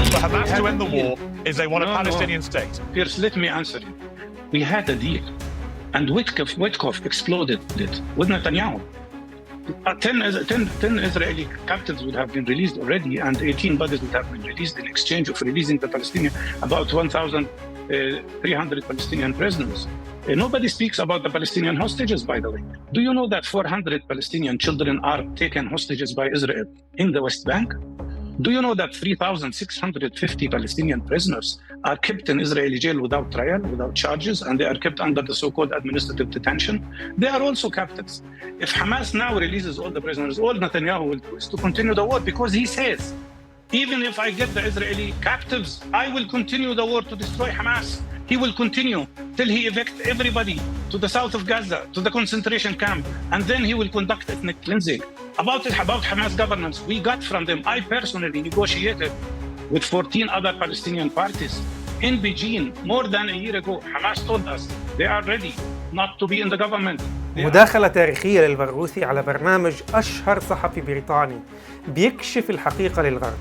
For Hamas to end the war is they want a Palestinian state. First, let me answer you. We had a deal, and Witkoff exploded it with Netanyahu. 10 Israeli captives would have been released already, and 18 bodies would have been released in exchange of releasing the Palestinian, about 1,300 Palestinian prisoners. Nobody speaks about the Palestinian hostages, by the way. Do you know that 400 Palestinian children are taken hostages by Israel in the West Bank? Do you know that 3,650 Palestinian prisoners are kept in Israeli jail without trial, without charges, and they are kept under the so-called administrative detention? They are also captives. If Hamas now releases all the prisoners, all Netanyahu will do is to continue the war, because he says, even if I get the Israeli captives, I will continue the war to destroy Hamas. He will continue till he evicts everybody to the south of Gaza, to the concentration camp, and then he will conduct ethnic cleansing. About Hamas governance, we got from them, I personally negotiated with 14 other Palestinian parties in Beijing more than a year ago. Hamas told us they are ready not to be in the government. مداخلة تاريخية للبرغوثي على برنامج أشهر صحفي بريطاني بيكشف الحقيقة للغرب،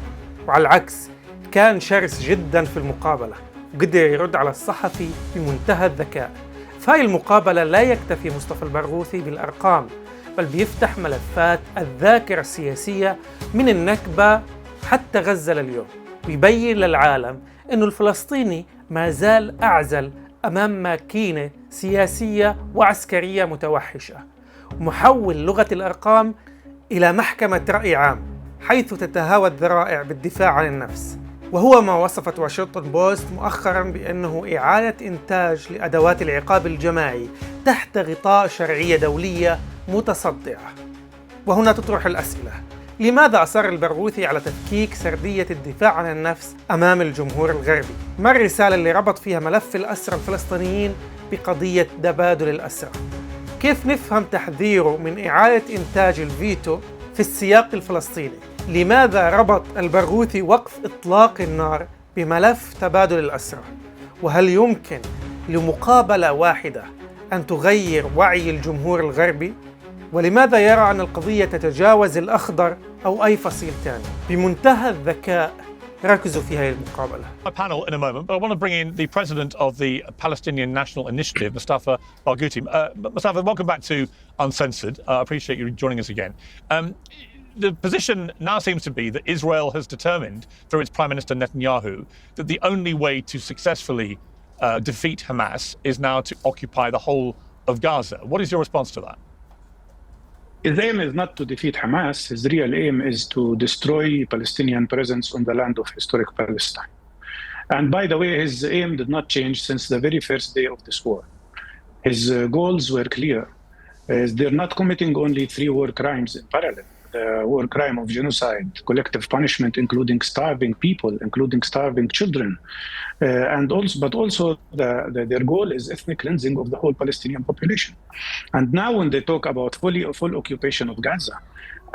وعلى العكس كان شرس جدا في المقابلة وقدر يرد على الصحفي بمنتهى الذكاء. فهي المقابلة لا يكتفي مصطفى البرغوثي بالأرقام، بل بيفتح ملفات الذاكرة السياسية من النكبة حتى غزة لليوم، ويبين للعالم أنه الفلسطيني ما زال أعزل أمام ماكينة سياسية وعسكرية متوحشة، ومحول لغة الأرقام إلى محكمة رأي عام حيث تتهاوى الذرائع بالدفاع عن النفس. وهو ما وصفت واشنطن بوست مؤخراً بأنه إعادة إنتاج لأدوات العقاب الجماعي تحت غطاء شرعية دولية متصدعة. وهنا تطرح الأسئلة: لماذا أصر البرغوثي على تفكيك سردية الدفاع عن النفس أمام الجمهور الغربي؟ ما الرسالة اللي ربط فيها ملف الأسرى الفلسطينيين بقضية تبادل الأسرى؟ كيف نفهم تحذيره من إعادة إنتاج الفيتو في السياق الفلسطيني؟ لماذا ربط البرغوثي وقف إطلاق النار بملف تبادل الأسرى؟ وهل يمكن لمقابلة واحدة أن تغير وعي الجمهور الغربي؟ ولماذا يرى أن القضية تتجاوز الأخضر أو أي فصيل ثاني؟ بمنتهى الذكاء ركزوا في هذه المقابلة. A panel in a moment, but I want to bring in the president of the Palestinian National Initiative, Mustafa Barghouti. Mustafa, welcome back to Uncensored. I appreciate you joining us again. The position now seems to be that Israel has determined, through its Prime Minister Netanyahu, that the only way to successfully defeat Hamas is now to occupy the whole of Gaza. What is your response to that? His aim is not to defeat Hamas. His real aim is to destroy Palestinian presence on the land of historic Palestine. And by the way, his aim did not change since the very first day of this war. His goals were clear. They're not committing only 3 war crimes in parallel. The war crime of genocide, collective punishment, including starving people, including starving children, but also their goal is ethnic cleansing of the whole Palestinian population. And now when they talk about full occupation of Gaza,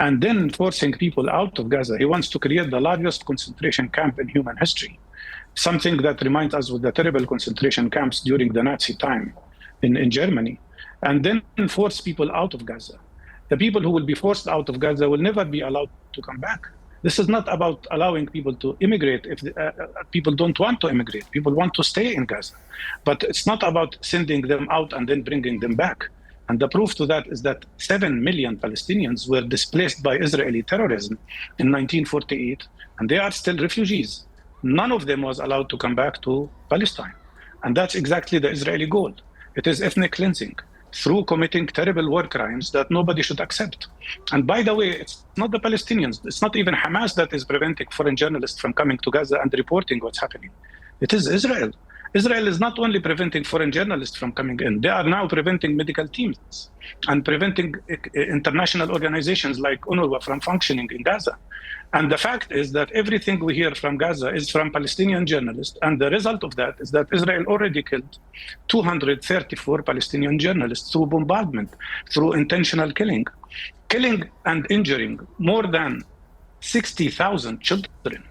and then forcing people out of Gaza, he wants to create the largest concentration camp in human history, something that reminds us of the terrible concentration camps during the Nazi time in Germany, and then force people out of Gaza. The people who will be forced out of Gaza will never be allowed to come back. This is not about allowing people to immigrate if people don't want to immigrate. People want to stay in Gaza. But it's not about sending them out and then bringing them back. And the proof to that is that 7 million Palestinians were displaced by Israeli terrorism in 1948, and they are still refugees. None of them was allowed to come back to Palestine. And that's exactly the Israeli goal. It is ethnic cleansing through committing terrible war crimes that nobody should accept. And by the way, it's not the Palestinians, it's not even Hamas that is preventing foreign journalists from coming to Gaza and reporting what's happening. It is Israel. Israel is not only preventing foreign journalists from coming in, they are now preventing medical teams and preventing international organizations like UNRWA from functioning in Gaza. And the fact is that everything we hear from Gaza is from Palestinian journalists. And the result of that is that Israel already killed 234 Palestinian journalists through bombardment, through intentional killing and injuring more than 60,000 children,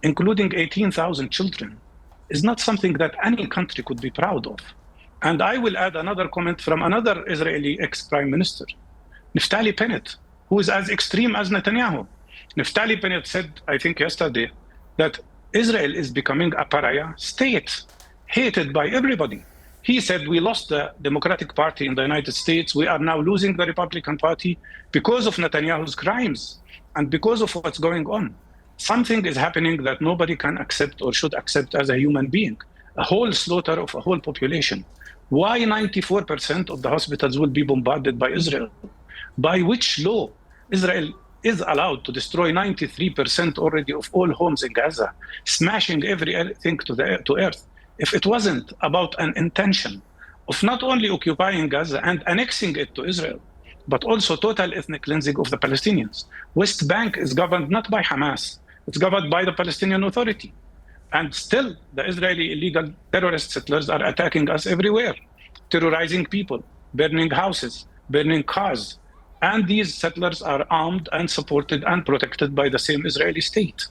including 18,000 children, is not something that any country could be proud of. And I will add another comment from another Israeli ex-prime minister, Naftali Bennett, who is as extreme as Netanyahu. Naftali Bennett said, I think yesterday, that Israel is becoming a pariah state, hated by everybody. He said, we lost the Democratic Party in the United States. We are now losing the Republican Party because of Netanyahu's crimes and because of what's going on. Something is happening that nobody can accept or should accept as a human being. A whole slaughter of a whole population. Why 94% of the hospitals will be bombarded by Israel? By which law? Israel is allowed to destroy 93% already of all homes in Gaza, smashing everything to earth. If it wasn't about an intention of not only occupying Gaza and annexing it to Israel, but also total ethnic cleansing of the Palestinians. West Bank is governed not by Hamas, it's governed by the Palestinian Authority. And still, the Israeli illegal terrorist settlers are attacking us everywhere, terrorizing people, burning houses, burning cars. And these settlers are armed and supported and protected by the same Israeli state.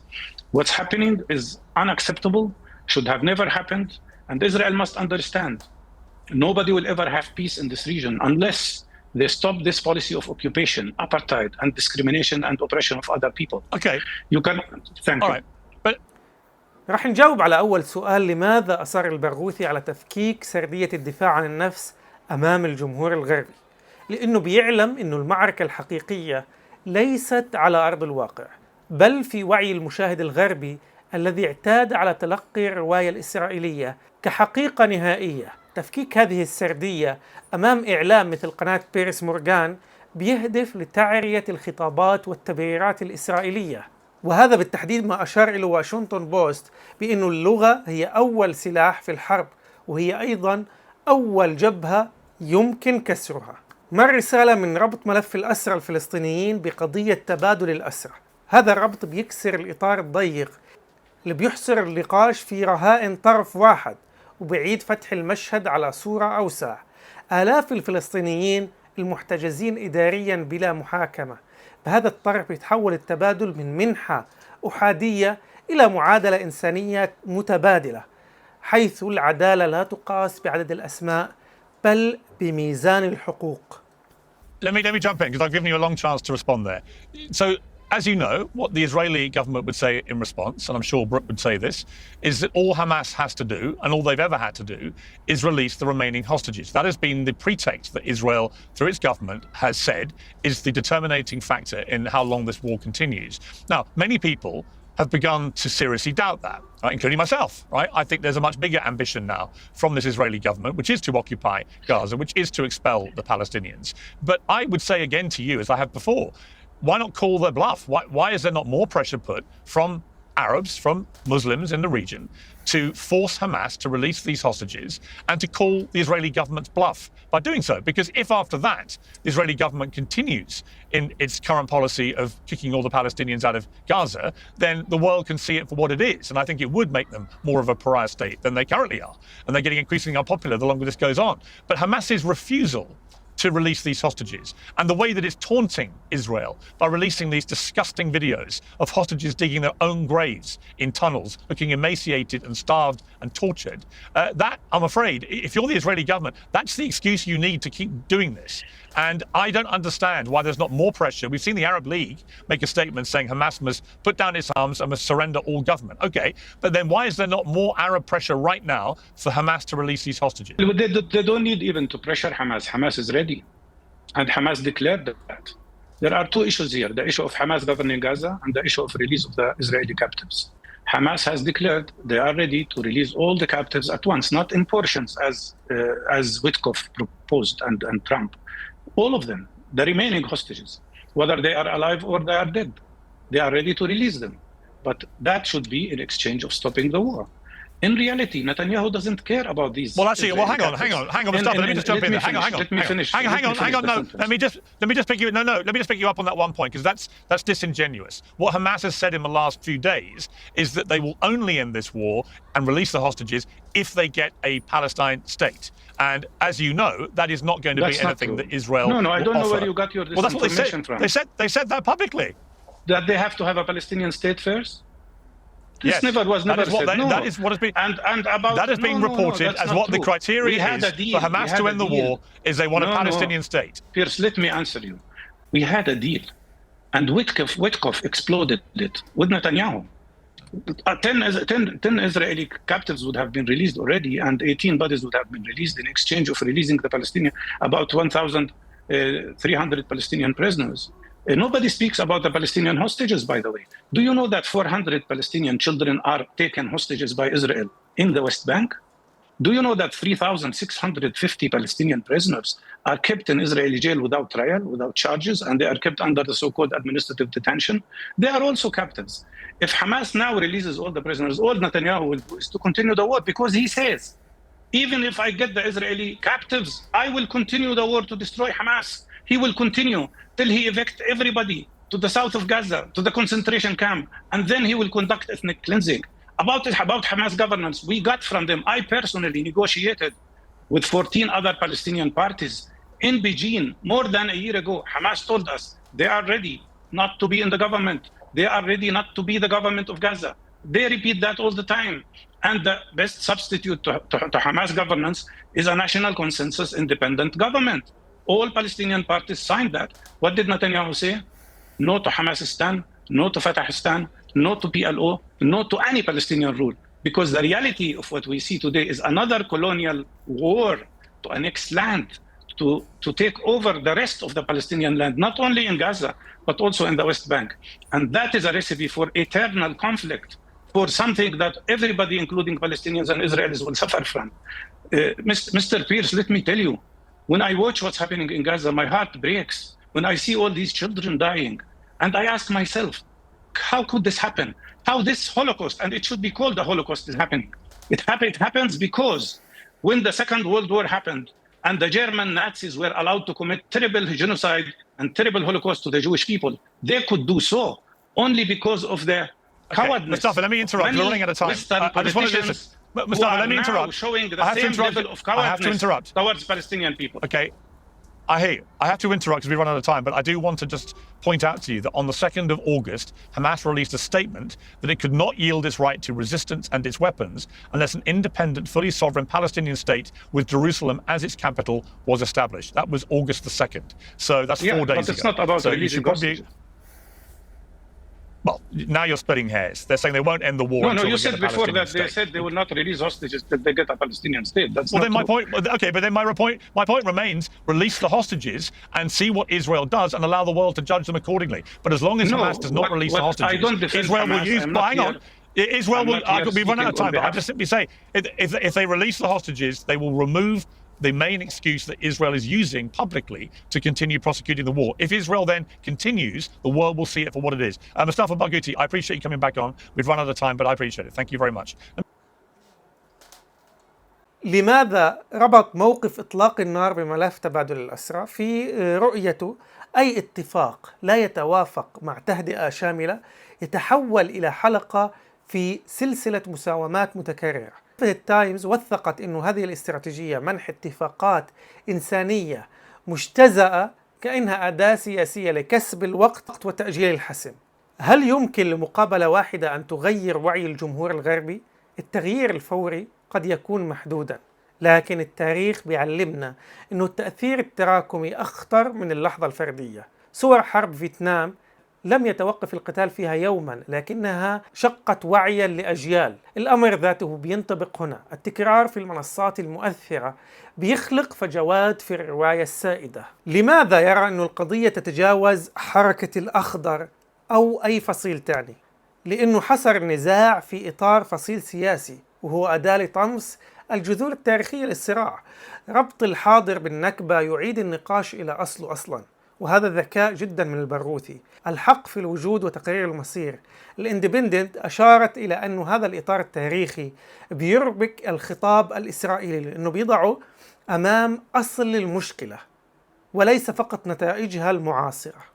What's happening is unacceptable, should have never happened, and Israel must understand nobody will ever have peace in this region unless they stop this policy of occupation, apartheid, and discrimination and oppression of other people. Okay. You can thank All you. right. But راح نجاوب على أول سؤال: لماذا أصر البرغوثي على تفكيك سردية الدفاع عن النفس أمام الجمهور الغربي؟ لأنه بيعلم أنه المعركة الحقيقية ليست على أرض الواقع، بل في وعي المشاهد الغربي الذي اعتاد على تلقي الرواية الإسرائيلية كحقيقة نهائية. تفكيك هذه السردية أمام إعلام مثل قناة بيرس مورغان بيهدف لتعرية الخطابات والتبريرات الإسرائيلية، وهذا بالتحديد ما أشار إلى واشنطن بوست بأنه اللغة هي أول سلاح في الحرب، وهي أيضا أول جبهة يمكن كسرها. ما الرسالة من ربط ملف الأسرى الفلسطينيين بقضية تبادل الأسرى. هذا الربط بيكسر الإطار الضيق اللي بيحصر النقاش في رهائن طرف واحد، وبيعيد فتح المشهد على صورة أوسع. آلاف الفلسطينيين المحتجزين إداريا بلا محاكمة. بهذا الطرح يتحول التبادل من منحة أحادية إلى معادلة إنسانية متبادلة، حيث العدالة لا تقاس بعدد الأسماء بل بميزان الحقوق. let me jump in, because I've given you a long chance to respond there. So, as you know, what the Israeli government would say in response, and I'm sure Brooke would say this, is that all Hamas has to do, and all they've ever had to do, is release the remaining hostages. That has been the pretext that Israel, through its government, has said is the determinating factor in how long this war continues. Now, many people have begun to seriously doubt that, right, including myself. Right? I think there's a much bigger ambition now from this Israeli government, which is to occupy Gaza, which is to expel the Palestinians. But I would say again to you, as I have before, why not call their bluff? Why is there not more pressure put from Arabs, from Muslims in the region, to force Hamas to release these hostages and to call the Israeli government's bluff by doing so? Because if after that the Israeli government continues in its current policy of kicking all the Palestinians out of Gaza, then the world can see it for what it is. And I think it would make them more of a pariah state than they currently are. And they're getting increasingly unpopular the longer this goes on. But Hamas's refusal to release these hostages, and the way that it's taunting Israel by releasing these disgusting videos of hostages digging their own graves in tunnels, looking emaciated and starved and tortured, that, I'm afraid, if you're the Israeli government, that's the excuse you need to keep doing this. And I don't understand why there's not more pressure. We've seen the Arab League make a statement saying Hamas must put down its arms and must surrender all government. Okay, but then why is there not more Arab pressure right now for Hamas to release these hostages? They don't need even to pressure Hamas. Hamas is ready. And Hamas declared that. There are two issues here, the issue of Hamas governing Gaza and the issue of release of the Israeli captives. Hamas has declared they are ready to release all the captives at once, not in portions as Witkoff proposed and Trump. All of them, the remaining hostages, whether they are alive or they are dead, they are ready to release them. But that should be in exchange of stopping the war. In reality, Netanyahu doesn't care about these. Well, actually, hang on, Mustafa. Let me just jump in there. Hang on. Let me finish. Hang on. No, let me just pick you. Let me just pick you up on that one point, because that's disingenuous. What Hamas has said in the last few days is that they will only end this war and release the hostages if they get a Palestine state. And as you know, that is not going to be anything that Israel will I don't know offer. where you got your Well, that's what they said. from. They said that publicly. That they have to have a Palestinian state first. This Yes, was never said. That is what has been. And about that has been reported as what the criteria is for Hamas to end the war is they want a Palestinian state. Pierce, let me answer you. We had a deal, and Witkoff exploded it with Netanyahu. 10 Israeli captives would have been released already, and 18 bodies would have been released in exchange of releasing the Palestinian, about 1,300 Palestinian prisoners. Nobody speaks about the Palestinian hostages, by the way. Do you know that 400 Palestinian children are taken hostages by Israel in the West Bank? Do you know that 3,650 Palestinian prisoners are kept in Israeli jail without trial, without charges, and they are kept under the so-called administrative detention? They are also captives. If Hamas now releases all the prisoners, all Netanyahu will do is to continue the war, because he says, even if I get the Israeli captives, I will continue the war to destroy Hamas. He will continue till he evicts everybody to the south of Gaza, to the concentration camp, and then he will conduct ethnic cleansing. About Hamas governance, we got from them, I personally negotiated with 14 other Palestinian parties in Beijing more than a year ago. Hamas told us they are ready not to be in the government. They are ready not to be the government of Gaza. They repeat that all the time. And the best substitute to Hamas governance is a national consensus independent government. All Palestinian parties signed that. What did Netanyahu say? No to Hamasistan, no to Fatahistan, no to PLO, no to any Palestinian rule. Because the reality of what we see today is another colonial war to annex land, to take over the rest of the Palestinian land, not only in Gaza, but also in the West Bank. And that is a recipe for eternal conflict, for something that everybody, including Palestinians and Israelis, will suffer from. Mr. Pierce, let me tell you, when I watch what's happening in Gaza, my heart breaks. When I see all these children dying, and I ask myself, how could this happen? How this Holocaust, and it should be called the Holocaust, is happening? It happens because when the Second World War happened and the German Nazis were allowed to commit terrible genocide and terrible Holocaust to the Jewish people, they could do so only because of their cowardness. Mustafa, let me interrupt. We're running out of time. I just want to listen. Mustafa, let me interrupt. Showing the same level of cowardness towards Palestinian people. Okay. I hear you. I have to interrupt because we run out of time, but I do want to just point out to you that on the 2nd of August, Hamas released a statement that it could not yield its right to resistance and its weapons unless an independent, fully sovereign Palestinian state with Jerusalem as its capital was established. That was August the 2nd. So that's 4 days ago. But it's not about releasing hostages. Well, now you're splitting hairs. They're saying they won't end the war. No, you said before that they said they will not release hostages till they get a Palestinian state. That's well, not then my true. point. Okay, but then my point remains: release the hostages and see what Israel does, and allow the world to judge them accordingly. But as long as Hamas does not release the hostages, Israel will use. Hang on. Israel will. We've run out of time, but I just simply say, if they release the hostages, they will remove the main excuse that Israel is using publicly to continue prosecuting the war. If Israel then continues, the world will see it for what it is. Mustafa Barghouti, I appreciate you coming back on. We've run out of time, but I appreciate it. Thank you very much. لماذا ربط موقف إطلاق النار بملف تبادل الأسرى؟ في رؤيته أي اتفاق لا يتوافق مع تهدئة شاملة يتحول إلى حلقة في سلسلة مساومات متكررة. التايمز وثقت أنه هذه الاستراتيجية منح اتفاقات إنسانية مجتزأة كأنها أداة سياسية لكسب الوقت وتأجيل الحسم. هل يمكن لمقابلة واحدة أن تغير وعي الجمهور الغربي؟ التغيير الفوري قد يكون محدودا، لكن التاريخ بيعلمنا أنه التأثير التراكمي أخطر من اللحظة الفردية. صور حرب فيتنام لم يتوقف القتال فيها يوما، لكنها شقت وعيا لأجيال. الأمر ذاته بينطبق هنا. التكرار في المنصات المؤثرة بيخلق فجوات في الرواية السائدة. لماذا يرى أن القضية تتجاوز حركة الأخضر أو أي فصيل تاني؟ لأنه حصر النزاع في إطار فصيل سياسي، وهو أداة لطمس الجذور التاريخية للصراع. ربط الحاضر بالنكبة يعيد النقاش إلى أصله أصلا، وهذا ذكاء جدا من البرغوثي. الحق في الوجود وتقرير المصير. الاندبندنت أشارت إلى أن هذا الإطار التاريخي بيربك الخطاب الإسرائيلي، لأنه بيضعه أمام أصل المشكلة وليس فقط نتائجها المعاصرة.